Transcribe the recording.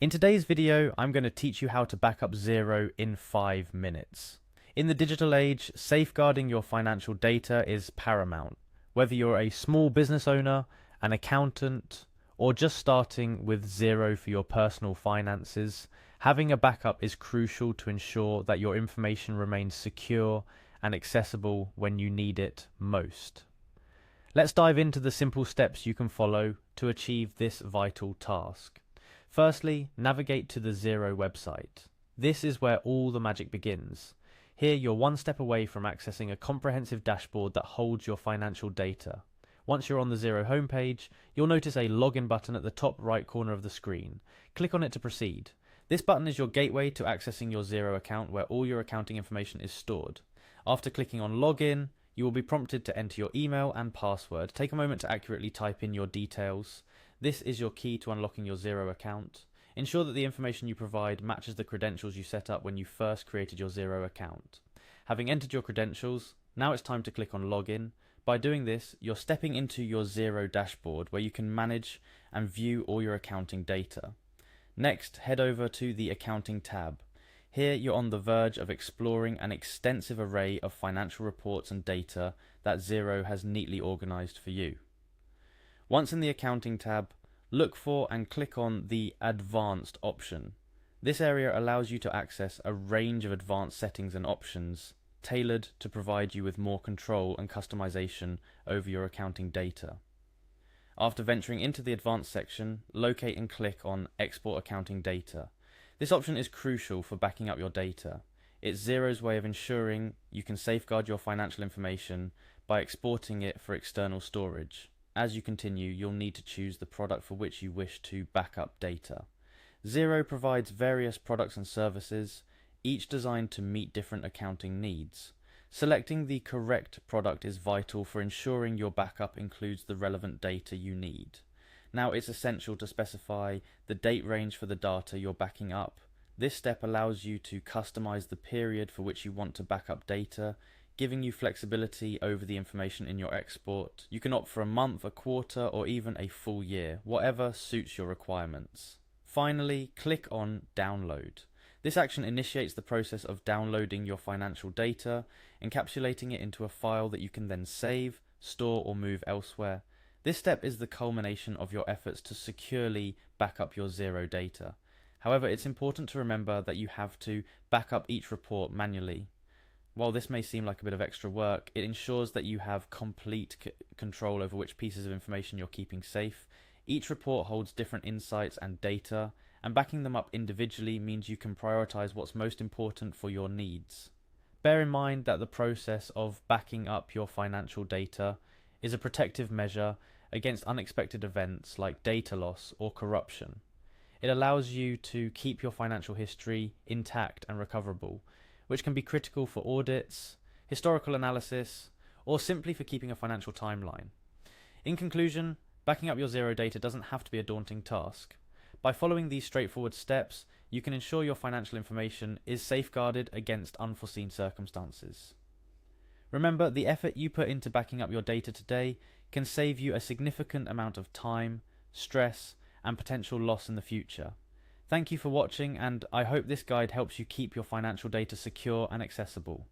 In today's video, I'm going to teach you how to back up Xero in 5 minutes. In the digital age, safeguarding your financial data is paramount. Whether you're a small business owner, an accountant, or just starting with Xero for your personal finances, having a backup is crucial to ensure that your information remains secure and accessible when you need it most. Let's dive into the simple steps you can follow to achieve this vital task. Firstly, navigate to the Xero website. This is where all the magic begins. Here you're one step away from accessing a comprehensive dashboard that holds your financial data. Once you're on the Xero homepage, you'll notice a login button at the top right corner of the screen. Click on it to proceed. This button is your gateway to accessing your Xero account where all your accounting information is stored. After clicking on login, you will be prompted to enter your email and password. Take a moment to accurately type in your details. This is your key to unlocking your Xero account. Ensure that the information you provide matches the credentials you set up when you first created your Xero account. Having entered your credentials, now it's time to click on Login. By doing this, you're stepping into your Xero dashboard where you can manage and view all your accounting data. Next, head over to the Accounting tab. Here you're on the verge of exploring an extensive array of financial reports and data that Xero has neatly organized for you. Once in the Accounting tab, look for and click on the Advanced option. This area allows you to access a range of advanced settings and options tailored to provide you with more control and customization over your accounting data. After venturing into the Advanced section, locate and click on Export Accounting Data. This option is crucial for backing up your data. It's Xero's way of ensuring you can safeguard your financial information by exporting it for external storage. As you continue, you'll need to choose the product for which you wish to back up data. Xero provides various products and services, each designed to meet different accounting needs. Selecting the correct product is vital for ensuring your backup includes the relevant data you need. Now it's essential to specify the date range for the data you're backing up. This step allows you to customize the period for which you want to back up data, giving you flexibility over the information in your export. You can opt for a month, a quarter, or even a full year, whatever suits your requirements. Finally, click on Download. This action initiates the process of downloading your financial data, encapsulating it into a file that you can then save, store, or move elsewhere. This step is the culmination of your efforts to securely back up your Xero data. However, it's important to remember that you have to back up each report manually. While this may seem like a bit of extra work, it ensures that you have complete control over which pieces of information you're keeping safe. Each report holds different insights and data, and backing them up individually means you can prioritize what's most important for your needs. Bear in mind that the process of backing up your financial data is a protective measure against unexpected events like data loss or corruption. It allows you to keep your financial history intact and recoverable, which can be critical for audits, historical analysis, or simply for keeping a financial timeline. In conclusion, backing up your Xero data doesn't have to be a daunting task. By following these straightforward steps, you can ensure your financial information is safeguarded against unforeseen circumstances. Remember, the effort you put into backing up your data today can save you a significant amount of time, stress, and potential loss in the future. Thank you for watching, and I hope this guide helps you keep your financial data secure and accessible.